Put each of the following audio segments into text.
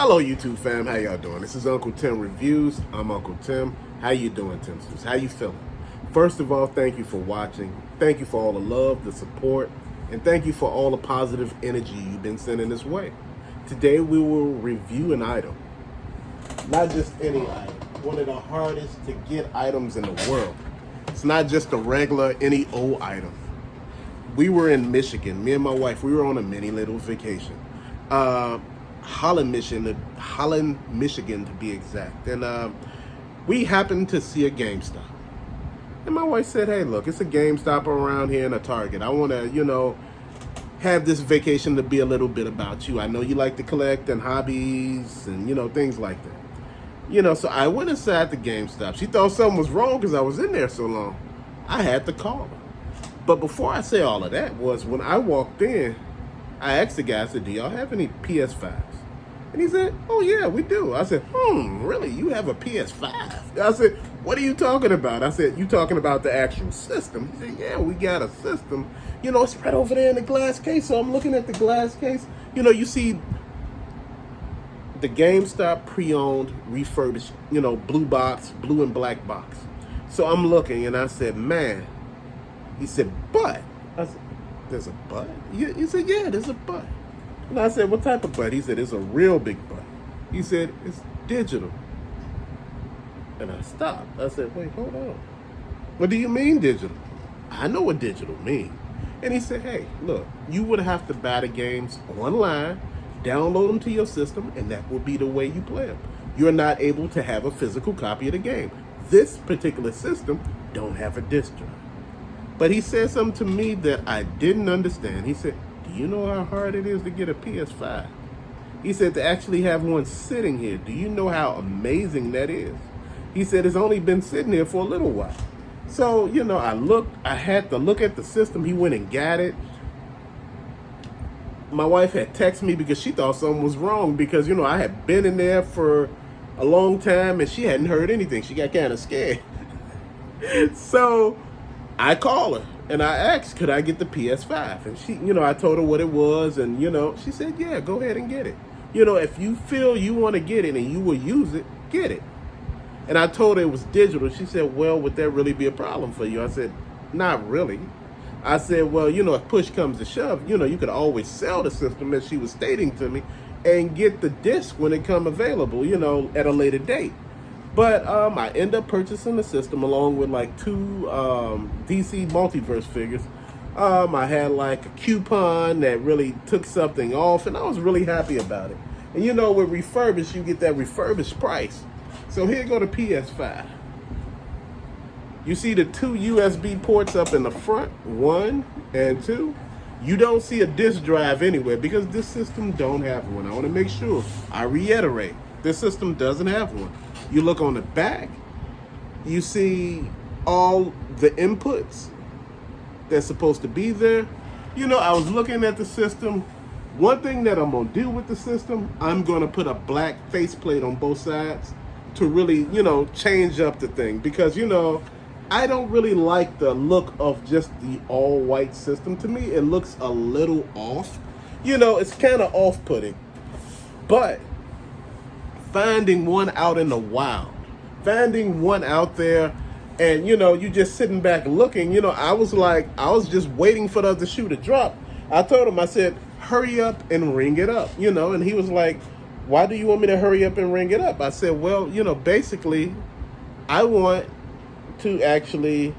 Hello YouTube fam, how y'all doing? This is Uncle Tim Reviews. I'm Uncle Tim. How you doing, Timsters? How you feeling? First of all, thank you for watching. Thank you for all the love, the support, and thank you for all the positive energy you've been sending this way. Today we will review an item. Not just any item. One of the hardest to get items in the world. It's not just a regular, any old item. We were in Michigan, me and my wife, we were on a mini little vacation. Holland, Michigan to be exact. And we happened to see a GameStop. And my wife said, hey, look, it's a GameStop around here and a Target. I want to, have this vacation to be a little bit about you. I know you like to collect and hobbies and, things like that. So I went inside the GameStop. She thought something was wrong because I was in there so long. I had to call her. But before I say all of that was when I walked in, I asked the guy, I said, do y'all have any PS5s? And he said, oh yeah, we do. I said, really? You have a PS5? I said, what are you talking about? I said, you talking about the actual system? He said, yeah, we got a system. It's right over there in the glass case. So I'm looking at the glass case. You see the GameStop pre-owned, refurbished, blue box, blue and black box. So I'm looking and I said, man. He said, but. I said, there's a butt? He said, yeah, there's a butt. And I said, what type of butt? He said, it's a real big butt. He said, it's digital. And I stopped. I said, wait, hold on. What do you mean digital? I know what digital means. And he said, hey, look, you would have to buy the games online, download them to your system, and that would be the way you play them. You're not able to have a physical copy of the game. This particular system don't have a disc drive. But he said something to me that I didn't understand. He said, do you know how hard it is to get a PS5? He said to actually have one sitting here. Do you know how amazing that is? He said it's only been sitting here for a little while. So, I had to look at the system. He went and got it. My wife had texted me because she thought something was wrong because, I had been in there for a long time and she hadn't heard anything. She got kind of scared. So I called her and I asked, could I get the PS5? And she, I told her what it was and, she said, yeah, go ahead and get it. If you feel you want to get it and you will use it, get it. And I told her it was digital. She said, well, would that really be a problem for you? I said, not really. I said, well, if push comes to shove, you could always sell the system, as she was stating to me, and get the disc when it come available, at a later date. But I end up purchasing the system along with like 2 DC Multiverse figures. I had like a coupon that really took something off, and I was really happy about it. And with refurbished, you get that refurbished price. So here go the PS5. You see the 2 USB ports up in the front, 1 and 2. You don't see a disc drive anywhere because this system don't have one. I want to make sure, I reiterate, this system doesn't have one. You look on the back, you see all the inputs that's supposed to be there. I was looking at the system. One thing that I'm going to do with the system, I'm going to put a black faceplate on both sides to really, change up the thing. Because, I don't really like the look of just the all-white system. To me, it looks a little off. It's kind of off-putting. But finding one out in the wild, finding one out there, and you just sitting back looking, I was just waiting for the other shoe to drop. I told him, I said, hurry up and ring it up, and he was like, why do you want me to hurry up and ring it up? I said, well, basically, I want to actually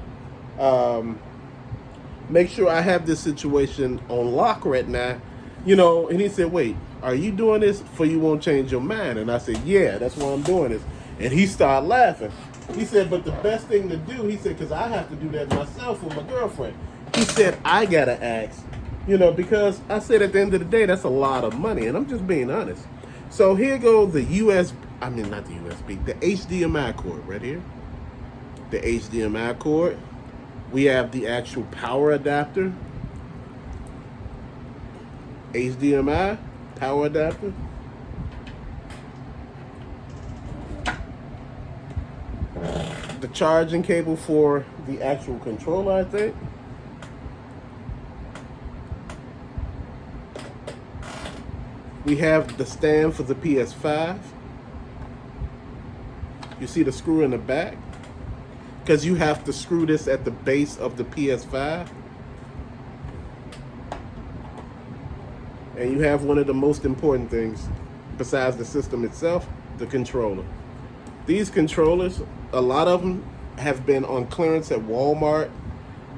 make sure I have this situation on lock right now, and he said, wait, are you doing this for you won't change your mind? And I said, yeah, that's why I'm doing this. And he started laughing. He said, but the best thing to do, he said, because I have to do that myself with my girlfriend. He said, I got to ask, because I said at the end of the day, that's a lot of money. And I'm just being honest. So here goes the not the USB, the HDMI cord right here. The HDMI cord. We have the actual power adapter. HDMI. Power adapter. The charging cable for the actual controller, I think. We We have the stand for the PS5. You see the screw in the back? Because you have to screw this at the base of the PS5. And you have one of the most important things besides the system itself, the controller. These controllers, a lot of them have been on clearance at Walmart,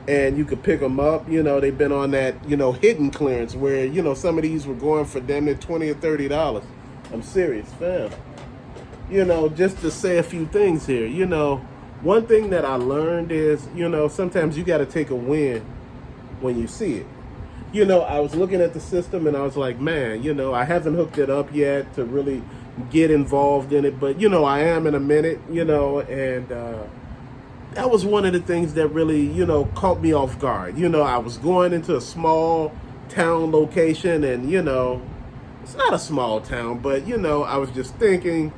and you could pick them up. You know, they've been on that, you know, hidden clearance where, you know, some of these were going for damn near $20 or $30. I'm serious, fam. You know, just to say a few things here, you know, one thing that I learned is, you know, sometimes you got to take a win when you see it. You know, I was looking at the system and I was like, man, you know, I haven't hooked it up yet to really get involved in it, but, you know, I am in a minute, you know, and that was one of the things that really, you know, caught me off guard. You know, I was going into a small town location and, you know, it's not a small town, but, you know, I was just thinking,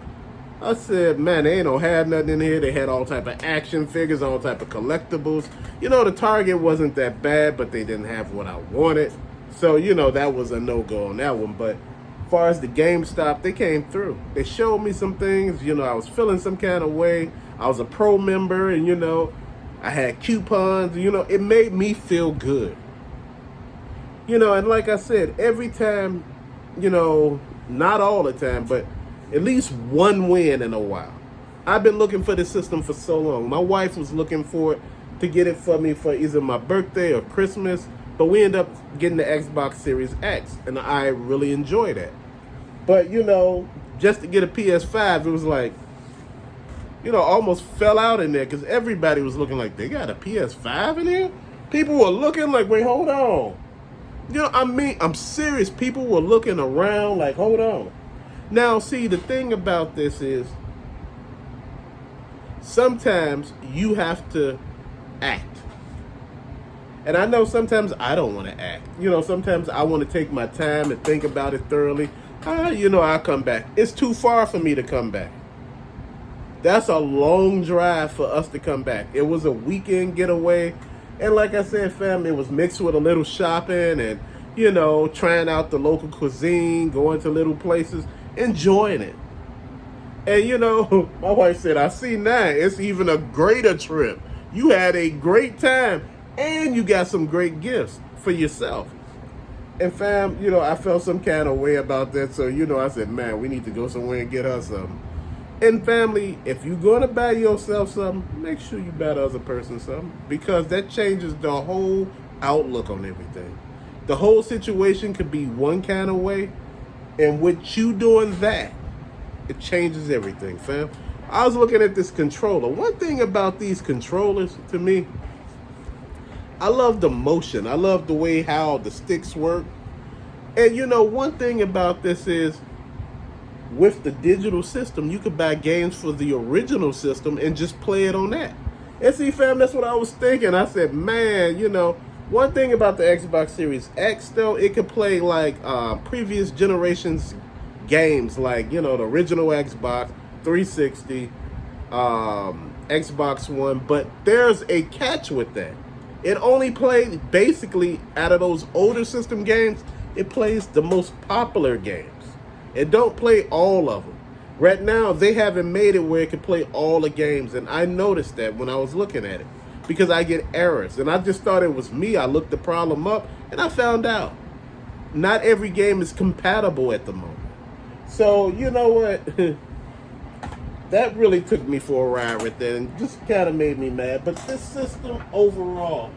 I said, man, they ain't don't have nothing in here. They had all type of action figures, all type of collectibles. You know, the Target wasn't that bad, but they didn't have what I wanted. So, you know, that was a no-go on that one. But as far as the GameStop, they came through. They showed me some things. You know, I was feeling some kind of way. I was a pro member, and, you know, I had coupons. You know, it made me feel good. You know, and like I said, every time, you know, not all the time, but at least one win in a while. I've been looking for this system for so long. My wife was looking for it to get it for me for either my birthday or Christmas, but we ended up getting the Xbox Series X, and I really enjoy that. But, you know, just to get a PS5, it was like, you know, almost fell out in there because everybody was looking like, they got a PS5 in here? People were looking like, wait, hold on. You know, I mean, I'm serious. People were looking around like, hold on. Now, see, the thing about this is sometimes you have to act. And I know sometimes I don't want to act. You know, sometimes I want to take my time and think about it thoroughly. You know, I'll come back. It's too far for me to come back. That's a long drive for us to come back. It was a weekend getaway. And like I said, fam, it was mixed with a little shopping and, you know, trying out the local cuisine, going to little places, enjoying it. And, you know, my wife said, I see now it's even a greater trip. You had a great time and you got some great gifts for yourself. And fam, you know, I felt some kind of way about that. So, you know, I said, man, we need to go somewhere and get her something. And family, if you're going to buy yourself something, make sure you buy the other person something, because that changes the whole outlook on everything. The whole situation could be one kind of way, and with you doing that, it changes everything, fam. I was looking at this controller. One thing about these controllers, to me, I love the motion. I love the way how the sticks work. And, you know, one thing about this is, with the digital system, you could buy games for the original system and just play it on that. And see, fam, that's what I was thinking. I said, man, you know, one thing about the Xbox Series X, though, it could play like previous generations games, like, you know, the original Xbox 360, Xbox One. But there's a catch with that. It only plays, basically, out of those older system games, it plays the most popular games. It don't play all of them. Right now, they haven't made it where it can play all the games, and I noticed that when I was looking at it, because I get errors, and I just thought it was me. I looked the problem up, and I found out not every game is compatible at the moment. So, you know what? That really took me for a ride right there, and just kind of made me mad. But this system overall,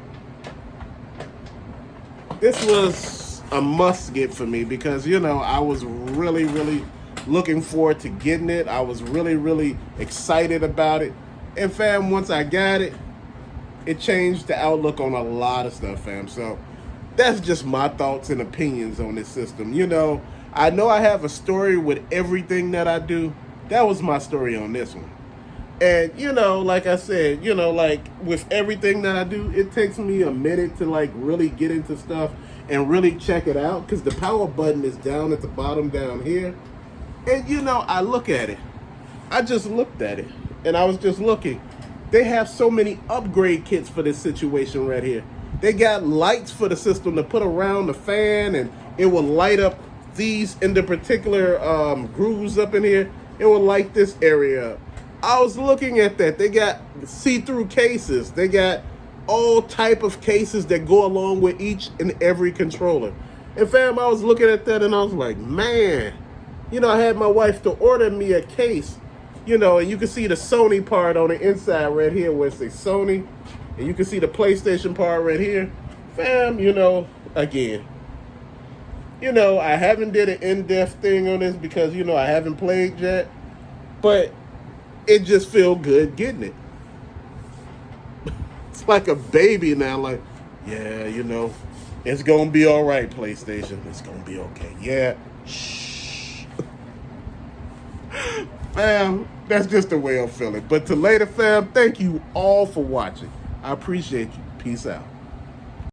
this was a must get for me, because, you know, I was really, really looking forward to getting it. I was really, really excited about it. And fam, once I got it, it changed the outlook on a lot of stuff, fam. So that's just my thoughts and opinions on this system. You know I have a story with everything that I do. That was my story on this one. And, you know, like I said, you know, like with everything that I do, it takes me a minute to like really get into stuff and really check it out, because the power button is down at the bottom down here. And, you know, I look at it. I just looked at it, and I was just looking. They have so many upgrade kits for this situation right here. They got lights for the system to put around the fan, and it will light up these in the particular grooves up in here, it will light this area up. I was looking at that. They got see-through cases. They got all type of cases that go along with each and every controller. And fam, I was looking at that and I was like, man, you know, I had my wife to order me a case, you know, and you can see the Sony part on the inside right here where it says Sony, and you can see the PlayStation part right here. Fam, you know, again, you know, I haven't did an in-depth thing on this because, you know, I haven't played yet, but it just feel good getting it. It's like a baby now, like, yeah, you know, it's gonna be all right, PlayStation. It's gonna be okay. Yeah, shh. Fam, that's just the way I'm feeling. But to later, fam, thank you all for watching. I appreciate you. Peace out.